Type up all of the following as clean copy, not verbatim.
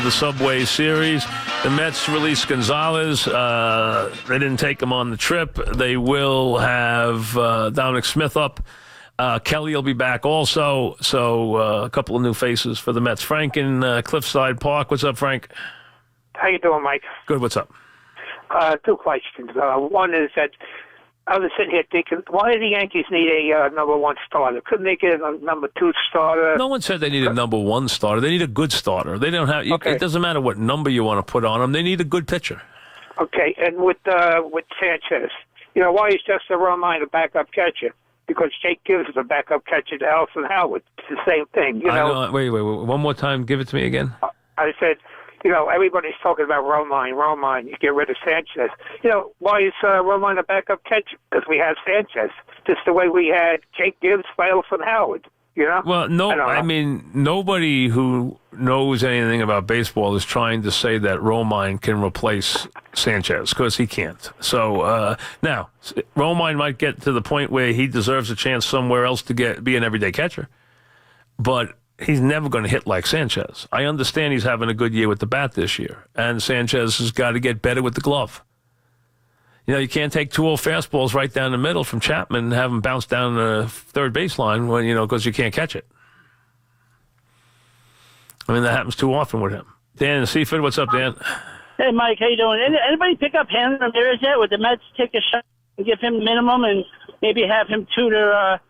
the Subway Series. The Mets released Gonzalez. They didn't take him on the trip. They will have Dominic Smith up. Kelly will be back also. So a couple of new faces for the Mets. Frank in Cliffside Park. What's up, Frank? How you doing, Mike? Good. What's up? Two questions. One is that I was sitting here thinking, why do the Yankees need a number one starter? Couldn't they get a number two starter? No one said they need a number one starter. They need a good starter. They don't have. Okay. It doesn't matter what number you want to put on them. They need a good pitcher. Okay, and with Sanchez, why is just a Romine a backup catcher? Because Jake Gibbs is a backup catcher to Alderson Howard. It's the same thing. Wait. One more time. Give it to me again. I said, everybody's talking about Romine. You get rid of Sanchez. Why is Romine a backup catcher? Because we have Sanchez. Just the way we had Jake Gibbs for Alderson Howard. Well, no, I mean, nobody who knows anything about baseball is trying to say that Romine can replace Sanchez, because he can't. So now, Romine might get to the point where he deserves a chance somewhere else to be an everyday catcher, but he's never going to hit like Sanchez. I understand he's having a good year with the bat this year, and Sanchez has got to get better with the glove. You can't take 2-0 fastballs right down the middle from Chapman and have him bounce down the third baseline when because you can't catch it. I mean, that happens too often with him. Dan in Seaford, what's up, Dan? Hey, Mike, how you doing? Anybody pick up Hanley Ramirez yet? Would the Mets take a shot and give him minimum and maybe have him tutor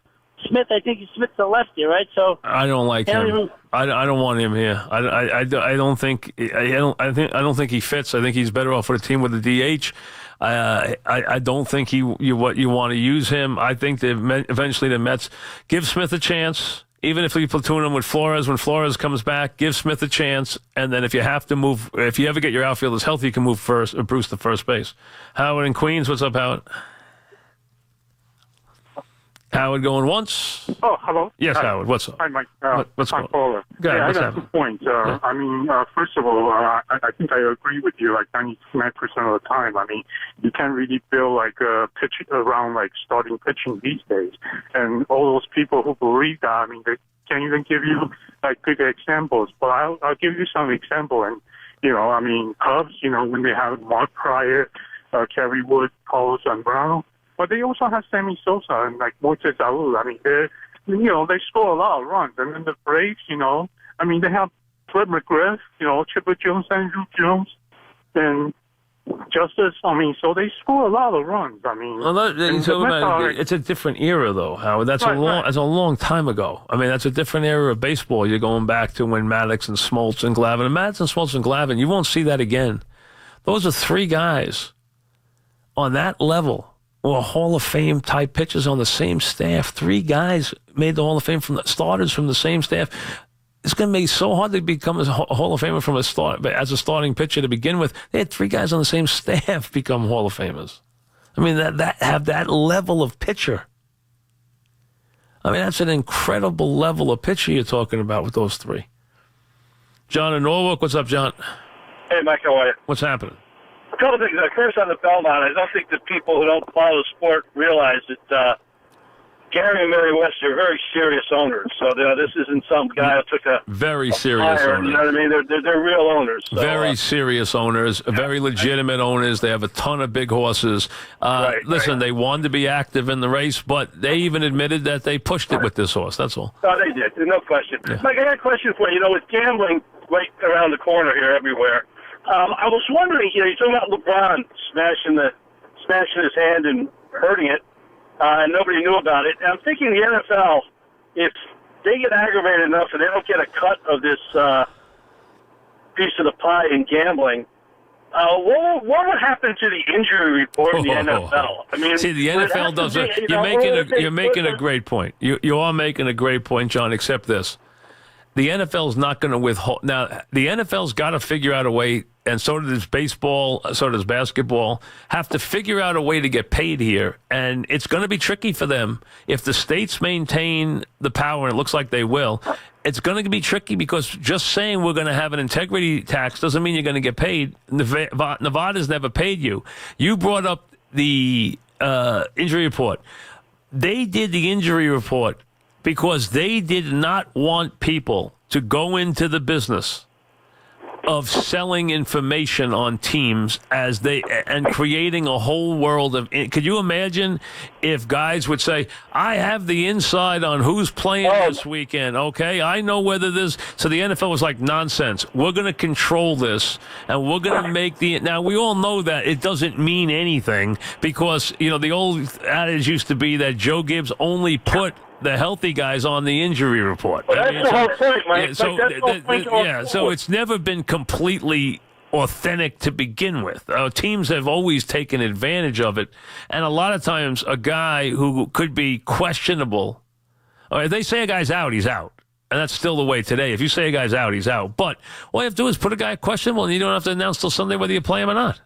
Smith? I think Smith's a lefty, right? So I don't like him. I don't want him here. I don't think he fits. I think he's better off with a team with a DH. I don't think what you want to use him. I think that eventually the Mets give Smith a chance, even if we platoon him with Flores. When Flores comes back, give Smith a chance, and then if you have to move, if you ever get your outfielders healthy, you can move Bruce to first base. Howard in Queens, what's up, Howard? Howard going once. Oh, hello. Yes, Hi. Howard. What's up? Hi, Mike. What's going on? Paula. I got 2 points. I mean, first of all, I think I agree with you like 99% of the time. I mean, you can't really build like a pitch around like starting pitching these days. And all those people who believe that, I mean, they can't even give you like good examples. But I'll give you some example. And, I mean, Cubs, when they have Mark Pryor, Kerry Wood, Pauls, and Brown. But they also have Sammy Sosa and like Moises Alou. I mean, they score a lot of runs. And then the Braves, I mean, they have Fred McGriff, Chipper Jones, Andrew Jones, and Justice. I mean, so they score a lot of runs. I mean, it's a different era, though, Howard. That's That's a long time ago. I mean, that's a different era of baseball. You're going back to when Maddox and Smoltz and Glavine. And Maddox, Smoltz, and Glavine, you won't see that again. Those are three guys on that level. Or Hall of Fame type pitchers on the same staff. Three guys made the Hall of Fame from the starters from the same staff. It's going to be so hard to become a Hall of Famer from as a starting pitcher to begin with. They had three guys on the same staff become Hall of Famers. I mean, that have that level of pitcher. I mean, that's an incredible level of pitcher you're talking about with those three. John in Norwalk, what's up, John? Hey, Mike, how are you? What's happening? A couple things. First, on the Belmont, I don't think the people who don't follow the sport realize that Gary and Mary West are very serious owners. So this isn't some guy who took a very serious fire, owners. You know what I mean? They're real owners. So, very serious owners, very legitimate owners. They have a ton of big horses. Listen, they wanted to be active in the race, but they even admitted that they pushed it with this horse. That's all. Oh, they did. No question. Yeah. Mike, I got a question for you. With gambling right around the corner here everywhere, I was wondering, you're talking about LeBron smashing his hand and hurting it, and nobody knew about it. And I'm thinking the NFL, if they get aggravated enough and they don't get a cut of this piece of the pie in gambling, what would happen to the injury report in the NFL? I mean, see, the NFL doesn't. You're making a great point. You are making a great point, John. Except this. The NFL's not going to withhold. Now, the NFL's got to figure out a way, and so does baseball, so does basketball, have to figure out a way to get paid here. And it's going to be tricky for them. If the states maintain the power, and it looks like they will, it's going to be tricky because just saying we're going to have an integrity tax doesn't mean you're going to get paid. Nevada's never paid you. You brought up the injury report. They did the injury report because they did not want people to go into the business of selling information on teams and creating a whole world of. Could you imagine if guys would say, "I have the inside on who's playing this weekend"? Okay, I know whether this. So the NFL was like, nonsense. We're going to control this, and we're going to make the. Now we all know that it doesn't mean anything because the old adage used to be that Joe Gibbs only put the healthy guys on the injury report. Well, that's the whole point, Mike. So it's never been completely authentic to begin with. Teams have always taken advantage of it, and a lot of times a guy who could be questionable, or if they say a guy's out, he's out. And that's still the way today. If you say a guy's out, he's out. But all you have to do is put a guy questionable, and you don't have to announce till Sunday whether you play him or not.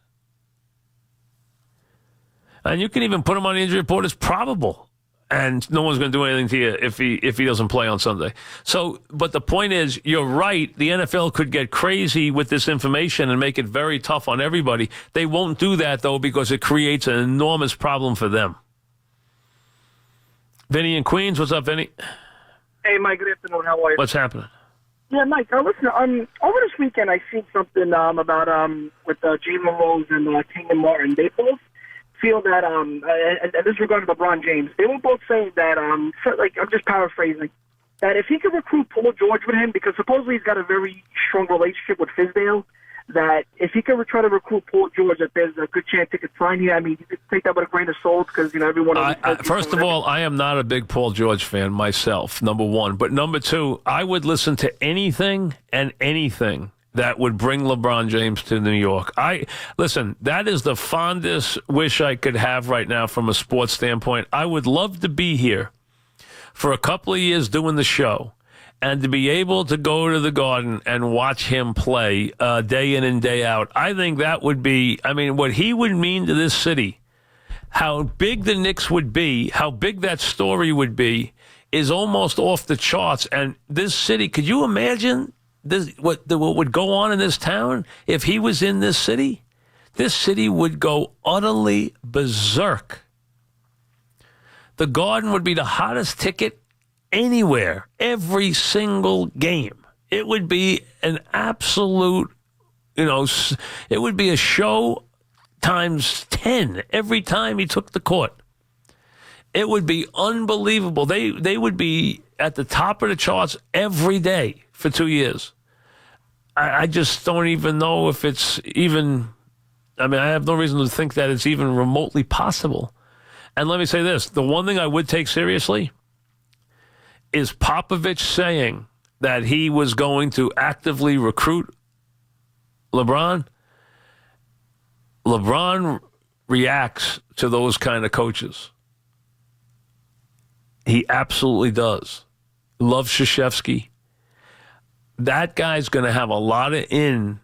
And you can even put him on the injury report as probable. And no one's going to do anything to you if he doesn't play on Sunday. So, but the point is, you're right. The NFL could get crazy with this information and make it very tough on everybody. They won't do that, though, because it creates an enormous problem for them. Vinny in Queens, what's up, Vinny? Hey, Mike, good afternoon. How are you? What's happening? Yeah, Mike, listen, over this weekend I seen something about with Jalen Rose and Kenyon Martin. They both feel that, and this is regarding LeBron James, they were both saying that, I'm just paraphrasing, that if he could recruit Paul George with him, because supposedly he's got a very strong relationship with Fizdale, that if he could try to recruit Paul George, that there's a good chance he could sign here. I mean, you could take that with a grain of salt because, everyone... First of all, I am not a big Paul George fan myself, number one. But number two, I would listen to anything and anything that would bring LeBron James to New York. Listen, that is the fondest wish I could have right now from a sports standpoint. I would love to be here for a couple of years doing the show and to be able to go to the Garden and watch him play day in and day out. I think that would be, what he would mean to this city, how big the Knicks would be, how big that story would be, is almost off the charts. And this city, could you imagine what would go on in this town if he was in this city? This city would go utterly berserk. The Garden would be the hottest ticket anywhere, every single game. It would be an absolute, it would be a show times 10 every time he took the court. It would be unbelievable. They would be at the top of the charts every day for 2 years. I just don't even know if it's even, I have no reason to think that it's even remotely possible. And let me say this, the one thing I would take seriously is Popovich saying that he was going to actively recruit LeBron. LeBron reacts to those kind of coaches. He absolutely does. Loves Krzyzewski. That guy's going to have a lot of in.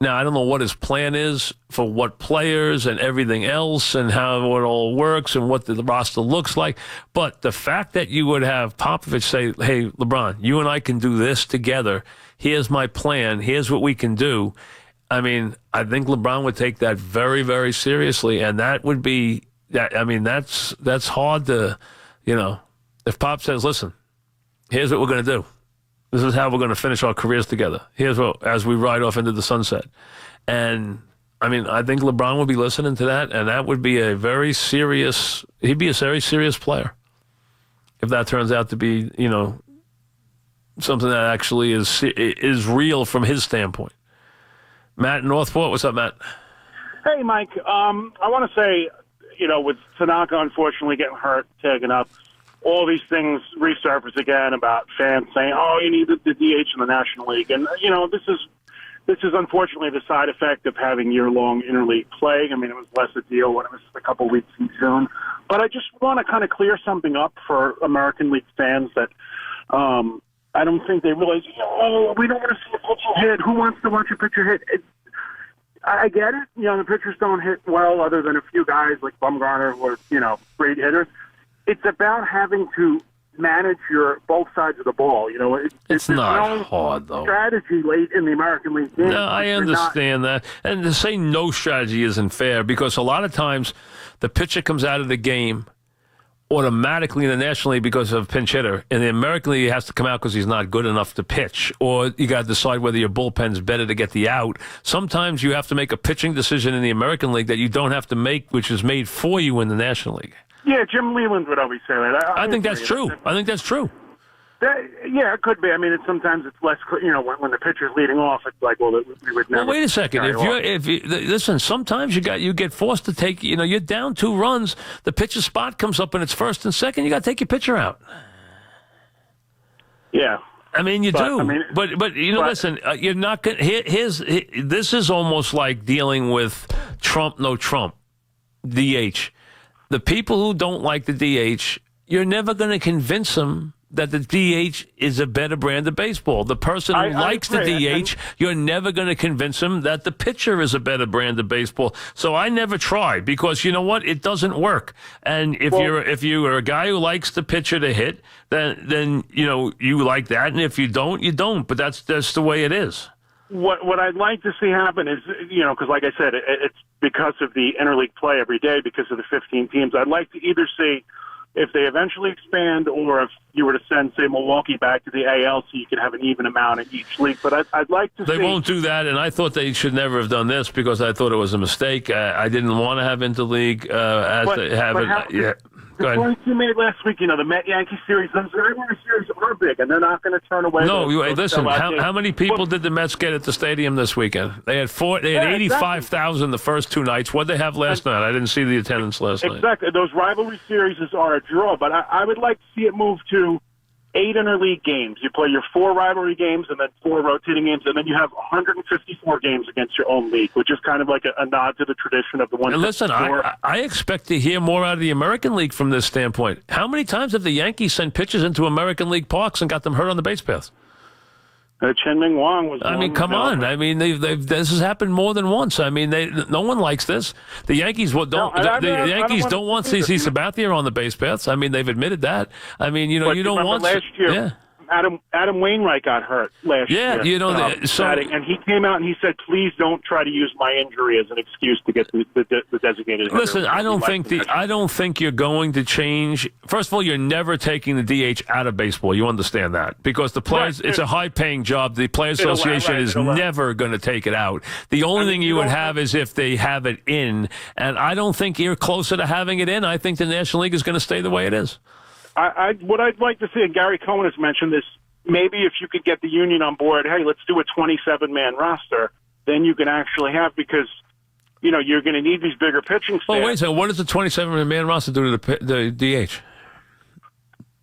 Now, I don't know what his plan is for what players and everything else and how it all works and what the roster looks like. But the fact that you would have Popovich say, hey, LeBron, you and I can do this together. Here's my plan. Here's what we can do. I think LeBron would take that very, very seriously. And that would be, that's hard to, if Pop says, listen, here's what we're going to do. This is how we're going to finish our careers together. Here's what, as we ride off into the sunset. And, I think LeBron would be listening to that, and that would be he'd be a very serious player if that turns out to be, something that actually is real from his standpoint. Matt in Northport, what's up, Matt? Hey, Mike. I want to say, with Tanaka unfortunately getting hurt, taken up, all these things resurface again about fans saying, "Oh, you need the DH in the National League," and this is unfortunately the side effect of having year-long interleague play. It was less a deal when it was a couple weeks in June, but I just want to kind of clear something up for American League fans that I don't think they realize. Oh, we don't want to see a pitcher hit. Who wants to watch a pitcher hit? I get it. The pitchers don't hit well, other than a few guys like Bumgarner who are great hitters. It's about having to manage both sides of the ball. It's not hard, though. Strategy late in the American League game. No, I understand that. And to say no strategy isn't fair because a lot of times the pitcher comes out of the game automatically in the National League because of pinch hitter. In the American League, he has to come out because he's not good enough to pitch. Or you got to decide whether your bullpen's better to get the out. Sometimes you have to make a pitching decision in the American League that you don't have to make, which is made for you in the National League. Yeah, Jim Leland would always say that. I think that's true. I think that's true. Yeah, it could be. I mean, sometimes it's less. When the pitcher's leading off, it's like, well, we would never. Well, wait a second. Listen, sometimes you get forced to take. You're down 2 runs. The pitcher's spot comes up, and it's first and second. You got to take your pitcher out. Yeah. I mean, you do. I mean, but listen. You're not going. This is almost like dealing with Trump, no Trump, DH. The people who don't like the DH, you're never going to convince them that the DH is a better brand of baseball. The person who likes the DH, you're never going to convince him that the pitcher is a better brand of baseball. So I never try because you know what? It doesn't work. And if you're a guy who likes the pitcher to hit, then you like that. And if you don't, you don't. But that's the way it is. What I'd like to see happen is, because like I said, it's because of the interleague play every day, because of the 15 teams. I'd like to either see if they eventually expand, or if you were to send, say, Milwaukee back to the AL, so you could have an even amount in each league. But I'd like to. They won't do that, and I thought they should never have done this because I thought it was a mistake. I didn't want to have interleague they have it. Yeah. The points you made last week, the Met-Yankee series, those rivalry series are big, and they're not going to turn away. No, listen, how many people did the Mets get at the stadium this weekend? They had 85,000 the first 2 nights. What did they have last night? I didn't see the attendance last night. Exactly. Those rivalry series are a draw, but I would like to see it move to 8 interleague games. You play your 4 rivalry games and then 4 rotating games, and then you have 154 games against your own league, which is kind of like a nod to the tradition of the one. And listen, I expect to hear more out of the American League from this standpoint. How many times have the Yankees sent pitchers into American League parks and got them hurt on the base paths? Chen-Ming Wang was. I mean, come on. I mean, this has happened more than once. I mean, no one likes this. The Yankees don't want CC Sabathia on the base paths. I mean, they've admitted that. I mean, you don't want last year. Yeah. Adam Wainwright got hurt last year. Yeah, and he came out and he said, "Please don't try to use my injury as an excuse to get the designated." Listen, I don't think you're going to change. First of all, you're never taking the DH out of baseball. You understand that because the players, it's a high-paying job. The Players Association is never going to take it out. The only thing you would have is if they have it in, and I don't think you're closer to having it in. I think the National League is going to stay the way it is. What I'd like to see, and Gary Cohen has mentioned this, maybe if you could get the union on board, hey, let's do a 27-man roster, then you can actually have, because, you're going to need these bigger pitching staff. Well, wait a second. What does the 27-man roster do to the DH?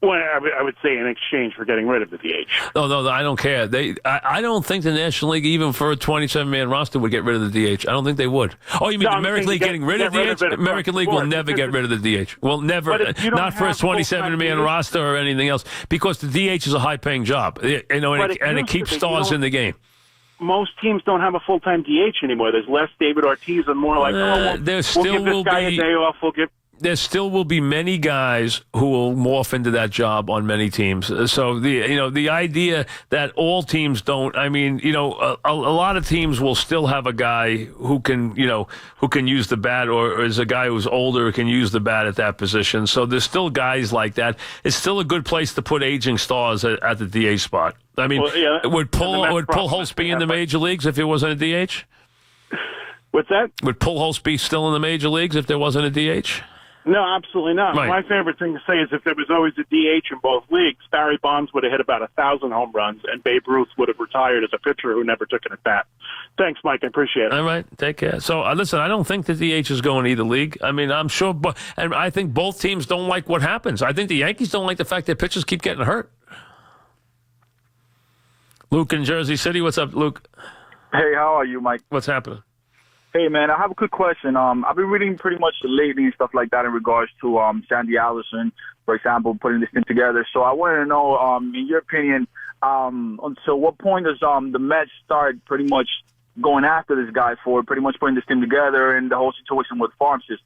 Well, I would say in exchange for getting rid of the DH. No, I don't care. I don't think the National League, even for a 27-man roster, would get rid of the DH. I don't think they would. Oh, you mean the American League getting rid of the DH? American League will never get rid of the DH. Well, never. Not for a 27-man roster or anything else, because the DH is a high-paying job, and it keeps stars in the game. Most teams don't have a full-time DH anymore. There's less David Ortiz and more like, we'll give this guy a day off. There still will be many guys who will morph into that job on many teams. So the idea that all teams don't. I mean, a lot of teams will still have a guy who can use the bat, or is a guy who's older who can use the bat at that position. So there's still guys like that. It's still a good place to put aging stars at the DH spot. I mean, would Pujols be in the major leagues if it wasn't a DH? What's that? Would Pujols be still in the major leagues if there wasn't a DH? No, absolutely not. Right. My favorite thing to say is if there was always a DH in both leagues, Barry Bonds would have hit about 1,000 home runs, and Babe Ruth would have retired as a pitcher who never took an at-bat. Thanks, Mike. I appreciate it. All right. Take care. So, listen, I don't think the DH is going to either league. I mean, I'm sure, and I think both teams don't like what happens. I think the Yankees don't like the fact that pitchers keep getting hurt. Luke in Jersey City. What's up, Luke? Hey, how are you, Mike? What's happening? Hey, man, I have a quick question. I've been reading pretty much lately and stuff like that in regards to Sandy Alderson, for example, putting this thing together. So I wanted to know, in your opinion, until what point does the Mets start pretty much going after this guy for pretty much putting this team together and the whole situation with farm system?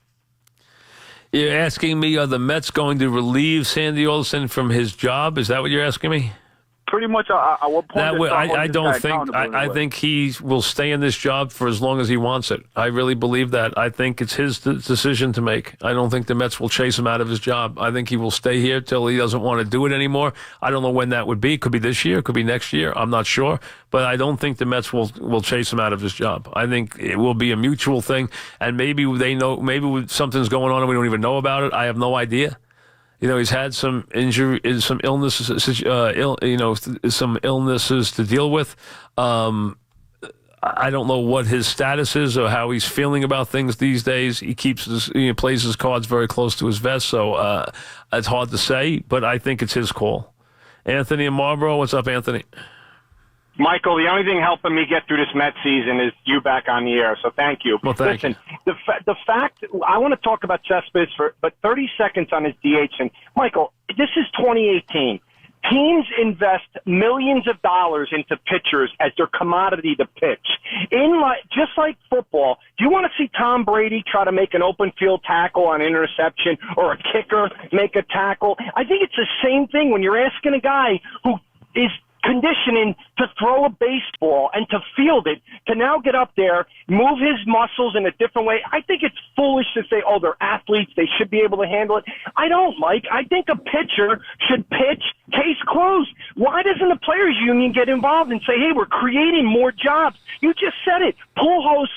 You're asking me, are the Mets going to relieve Sandy Alderson from his job? Is that what you're asking me? pretty much at what point? I don't think. I think he will stay in this job for as long as he wants it. I really believe that. I think it's his decision to make. I don't think the Mets will chase him out of his job. I think he will stay here till he doesn't want to do it anymore. I don't know when that would be. Could be this year. Could be next year. I'm not sure. But I don't think the Mets will chase him out of his job. I think it will be a mutual thing. And maybe they know. Maybe something's going on and we don't even know about it. I have no idea. He's had some injury, some illnesses, some illnesses to deal with. I don't know what his status is or how he's feeling about things these days. He plays his cards very close to his vest, so it's hard to say. But I think it's his call. Anthony in Marlboro, what's up, Anthony? Michael, the only thing helping me get through this Mets season is you back on the air, so thank you. Well, Listen, the fact, I want to talk about Cespedes but 30 seconds on his DH. And, Michael, this is 2018. Teams invest millions of dollars into pitchers as their commodity to pitch. Just like football, do you want to see Tom Brady try to make an open field tackle on interception or a kicker make a tackle? I think it's the same thing when you're asking a guy who is conditioning to throw a baseball and to field it, to now get up there, move his muscles in a different way. I think it's foolish to say, oh, they're athletes, they should be able to handle it. I don't, Mike. I think a pitcher should pitch, case closed. Why doesn't the players union get involved and say, hey, we're creating more jobs? You just said it. Pujols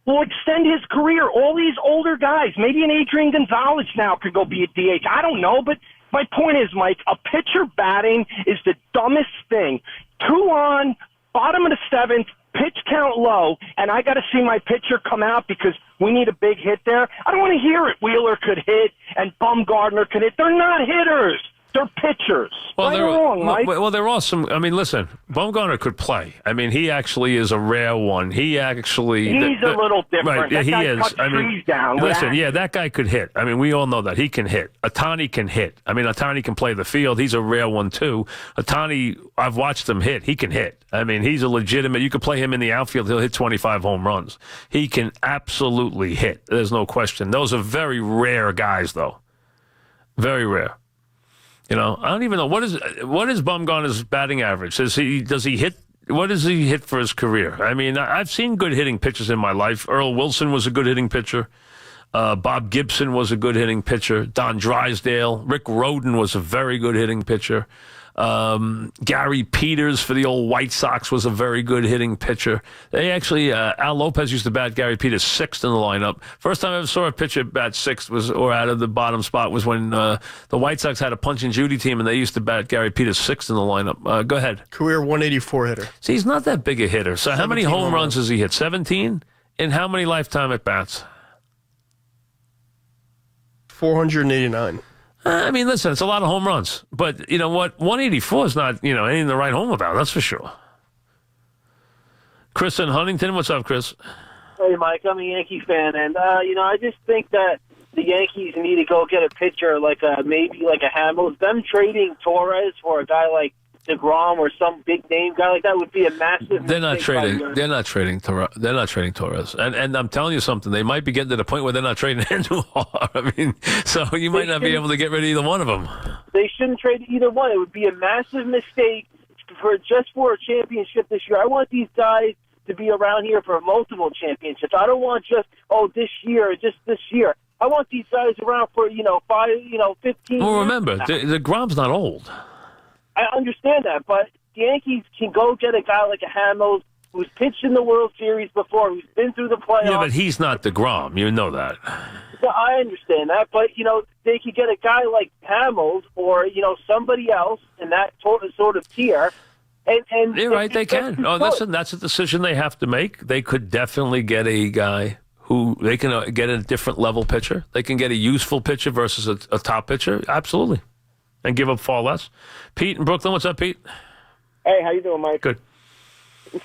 will extend his career. All these older guys, maybe an Adrian Gonzalez now could go be a DH. I don't know, but my point is, Mike, a pitcher batting is the dumbest thing. 2 on, bottom of the 7th, pitch count low, and I got to see my pitcher come out because we need a big hit there. I don't want to hear it. Wheeler could hit and Bumgarner could hit. They're not hitters. They're pitchers. Well, right or wrong, Mike? Well, there are some. I mean, listen, Bumgarner could play. I mean, he actually is a rare one. He's a little different. Right, that he guy is. cuts trees down. Listen, that guy could hit. I mean, we all know that. He can hit. Ohtani can hit. I mean, Ohtani can play the field. He's a rare one, too. Ohtani, I've watched him hit. He can hit. I mean, he's a legitimate. You could play him in the outfield. He'll hit 25 home runs. He can absolutely hit. There's no question. Those are very rare guys, though. Very rare. I don't even know what is Bumgarner's batting average. Does he hit? What does he hit for his career? I mean, I've seen good hitting pitchers in my life. Earl Wilson was a good hitting pitcher. Bob Gibson was a good hitting pitcher. Don Drysdale, Rick Rhoden was a very good hitting pitcher. Gary Peters for the old White Sox was a very good hitting pitcher. They actually, Al Lopez used to bat Gary Peters 6th in the lineup. First time I ever saw a pitcher bat 6th or out of the bottom spot was when the White Sox had a Punch and Judy team and they used to bat Gary Peters 6th in the lineup. Go ahead. Career 184 hitter. See, he's not that big a hitter. So how many home runs has he hit? 17? In how many lifetime at bats? 489. I mean, listen, it's a lot of home runs. But you know what? 184 is not, anything to write home about. That's for sure. Chris in Huntington. What's up, Chris? Hey, Mike. I'm a Yankee fan. And, I just think that the Yankees need to go get a pitcher maybe like a Hamels. Them trading Torres for a guy like DeGrom or some big name guy like that would be a massive. They're not trading. They're not trading Torres. And I'm telling you something. They might be getting to the point where they're not trading Andujar. I mean, so you might not be able to get rid of either one of them. They shouldn't trade either one. It would be a massive mistake for a championship this year. I want these guys to be around here for multiple championships. I don't want just this year. I want these guys around for 15. Well, remember, DeGrom's not old. I understand that, but the Yankees can go get a guy like a Hamels who's pitched in the World Series before, who's been through the playoffs. Yeah, but he's not DeGrom. You know that. Well, I understand that, but, they could get a guy like Hamels or, somebody else in that sort of tier. And you're right, they can. Oh, listen, that's a decision they have to make. They could definitely get a guy who they can get a different level pitcher. They can get a useful pitcher versus a top pitcher. Absolutely. And give up far less. Pete in Brooklyn, what's up, Pete? Hey, how you doing, Mike? Good.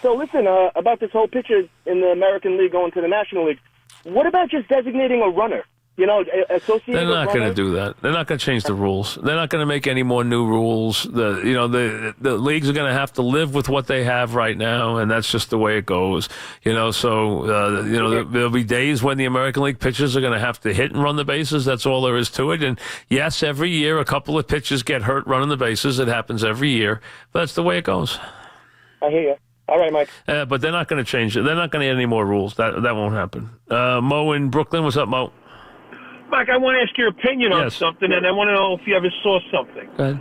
So listen, about this whole pitcher in the American League going to the National League, what about just designating a runner? associated. They're not with going to runners? do that. They're not going to change the rules. They're not going to make any more new rules. The leagues are going to have to live with what they have right now, and that's just the way it goes. There'll be days when the American League pitchers are going to have to hit and run the bases. That's all there is to it. And yes, every year a couple of pitchers get hurt running the bases. It happens every year, but that's the way it goes. I hear you. All right, Mike. But they're not going to change it. They're not going to add any more rules. That won't happen. Mo in Brooklyn, what's up, Mo? Mike, I want to ask your opinion on something, and I want to know if you ever saw something. Go ahead.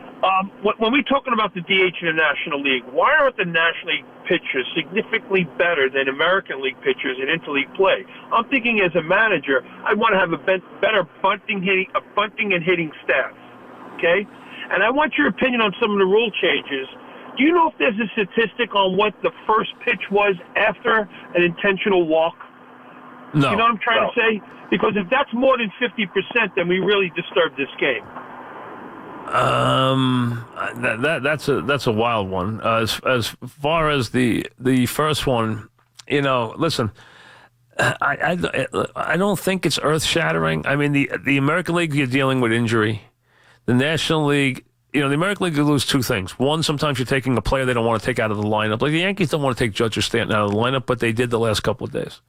When we're talking about the DH in the National League, why aren't the National League pitchers significantly better than American League pitchers in interleague play? I'm thinking as a manager, I want to have a better bunting and hitting staff. Okay, and I want your opinion on some of the rule changes. Do you know if there's a statistic on what the first pitch was after an intentional walk? No. You know what I'm trying to say? Because if that's more than 50%, then we really disturb this game. That's a wild one. As far as the first one, listen, I don't think it's earth shattering. I mean, the American League, you're dealing with injury. The National League, the American League, you lose two things. One, sometimes you're taking a player they don't want to take out of the lineup. Like the Yankees don't want to take Judge or Stanton out of the lineup, but they did the last couple of days.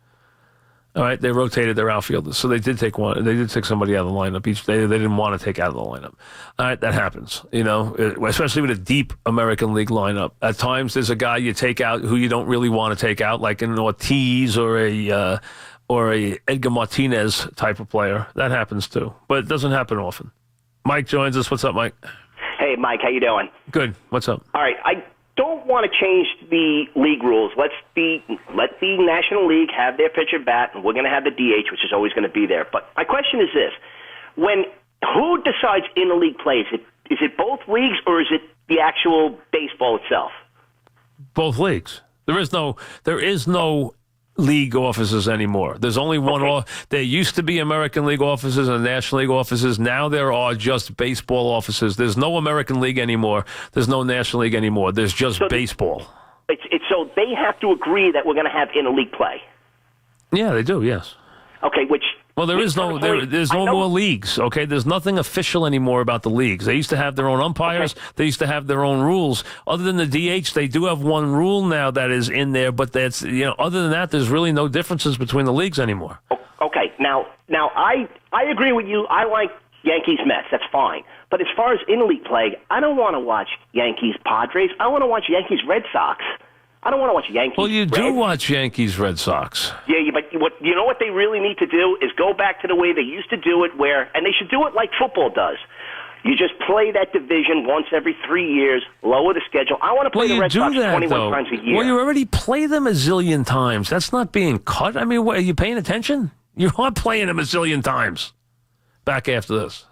All right, they rotated their outfielders, so they did take one. They did take somebody out of the lineup each day. They didn't want to take out of the lineup. All right, that happens. Especially with a deep American League lineup. At times, there's a guy you take out who you don't really want to take out, like an Ortiz or a Edgar Martinez type of player. That happens too, but it doesn't happen often. Mike joins us. What's up, Mike? Hey, Mike, how you doing? Good. What's up? All right, I don't want to change the league rules. Let the National League have their pitcher bat, and we're going to have the DH, which is always going to be there. But my question is this: who decides interleague play? Is it both leagues, or is it the actual baseball itself? Both leagues. There is no league offices anymore. There's only one. There used to be American League offices and National League offices. Now there are just baseball offices. There's no American League anymore. There's no National League anymore. There's just baseball. So they have to agree that we're going to have interleague play. Yeah, they do. Yes. Okay. There's no more leagues. Okay, there's nothing official anymore about the leagues. They used to have their own umpires. Okay. They used to have their own rules. Other than the DH, they do have one rule now that is in there. But that's other than that, there's really no differences between the leagues anymore. Okay, now I agree with you. I like Yankees-Mets. That's fine. But as far as interleague play, I don't want to watch Yankees-Padres. I want to watch Yankees-Red Sox. I don't want to watch Yankees. Well, you do watch Yankees Red Sox. Yeah, but you know what they really need to do is go back to the way they used to do it, and they should do it like football does. You just play that division once every 3 years, lower the schedule. I want to play the Red Sox 21 times a year. Well, you already play them a zillion times. That's not being cut. I mean, are you paying attention? You are playing them a zillion times. Back after this.